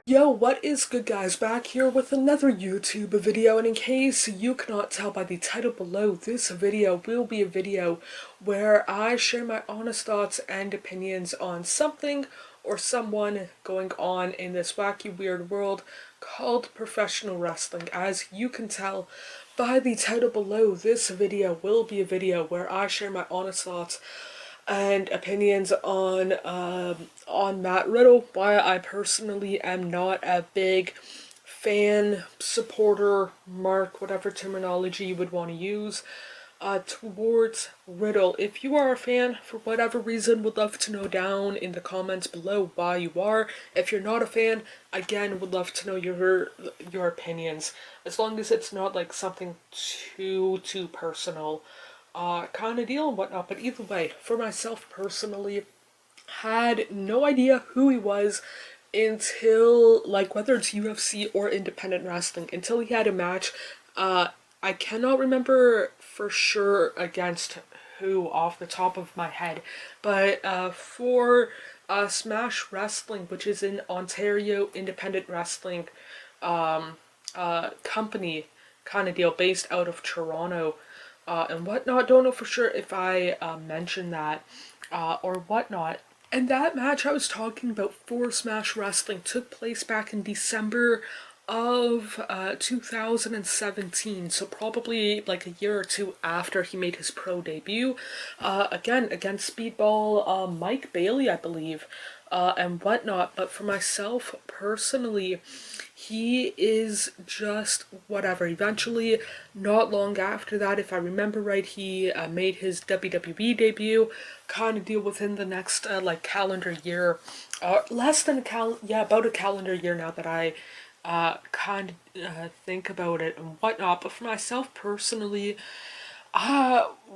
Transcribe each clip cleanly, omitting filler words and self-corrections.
Yo, what is good guys? Back here with another YouTube video, and in case you cannot tell by the title below, this video will be a video where I share my honest thoughts and opinions on something or someone going on in this wacky weird world called professional wrestling. As you can tell by the title below, this video will be a video where I share my honest thoughts and opinions on Matt Riddle, why I personally am not a big fan, supporter, mark, whatever terminology you would want to use, towards Riddle. If you are a fan, for whatever reason, would love to know down in the comments below why you are. If you're not a fan, again, would love to know your opinions, as long as it's not like something too personal. Kind of deal and whatnot. But either way, for myself personally, had no idea who he was until, like, whether it's UFC or independent wrestling, until he had a match. I cannot remember for sure against who off the top of my head, but for Smash Wrestling, which is an Ontario independent wrestling company kind of deal based out of Toronto. And whatnot. Don't know for sure if I mentioned that or whatnot. And that match I was talking about for Smash Wrestling took place back in December of 2017, so probably like a year or two after he made his pro debut, again against Speedball Mike Bailey, I believe, and whatnot. But for myself personally, he is just whatever. Eventually, not long after that, if I remember right, he made his WWE debut, kind of deal within the next like calendar year, less than about a calendar year now that I kind of think about it and whatnot. But for myself personally,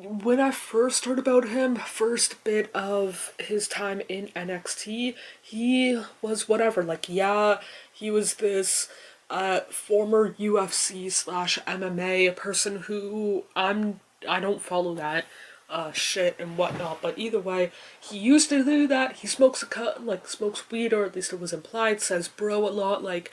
when I first heard about him, first bit of his time in NXT, he was whatever, like, yeah, he was this former UFC slash MMA person who I don't follow that shit and whatnot, but either way, he used to do that. He smokes smokes weed, or at least it was implied, says bro a lot, like,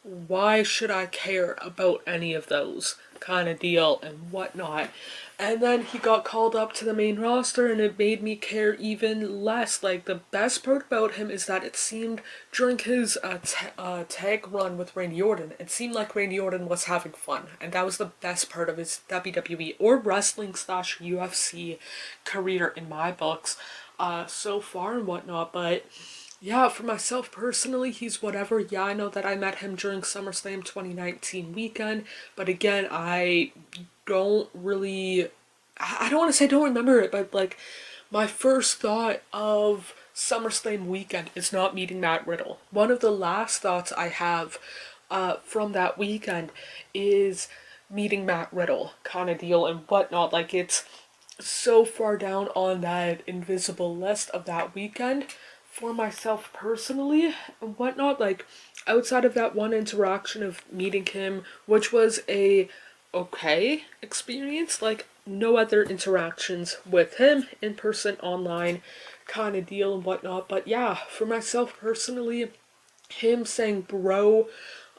why should I care about any of those kind of deal and whatnot. And then he got called up to the main roster, and it made me care even less. Like, the best part about him is that it seemed during his tag run with Randy Orton, it seemed like Randy Orton was having fun, and that was the best part of his WWE or wrestling slash UFC career in my books so far and whatnot. But yeah, for myself personally, he's whatever. Yeah, I know that I met him during SummerSlam 2019 weekend, but again, I don't really, I don't want to say don't remember it, but like, my first thought of SummerSlam weekend is not meeting Matt Riddle. One of the last thoughts I have from that weekend is meeting Matt Riddle kind of deal and whatnot. Like, it's so far down on that invisible list of that weekend for myself personally and whatnot. Like, outside of that one interaction of meeting him, which was a okay experience, like, no other interactions with him in person, online kind of deal and whatnot. But yeah, for myself personally, him saying bro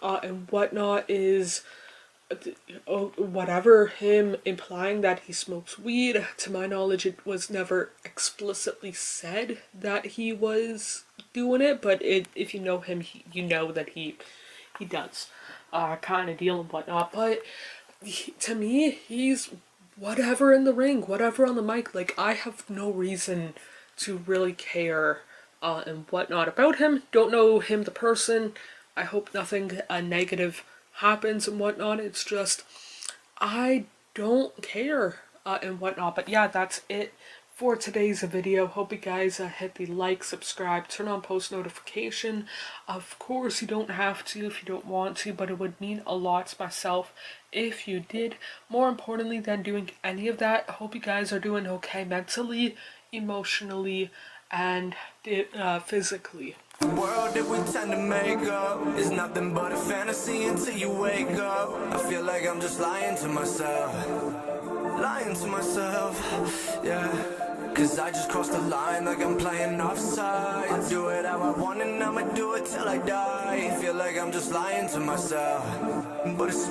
and whatnot is whatever. Him implying that he smokes weed, to my knowledge it was never explicitly said that he was doing it, but if you know him, you know that he does kind of deal and whatnot. But to me, he's whatever in the ring, whatever on the mic. Like, I have no reason to really care and whatnot about him. Don't know him the person. I hope nothing negative happens and whatnot. It's just, I don't care and whatnot. But yeah, that's it for today's video. Hope you guys hit the like, subscribe, turn on post notification. Of course, you don't have to if you don't want to, but it would mean a lot to myself if you did. More importantly than doing any of that, I hope you guys are doing okay mentally, emotionally, and physically. The world that we tend to make up is nothing but a fantasy until you wake up. I feel like I'm just lying to myself, yeah. Cause I just crossed the line like I'm playing offside. I do it how I want and I'ma do it till I die. Feel like I'm just lying to myself, but it's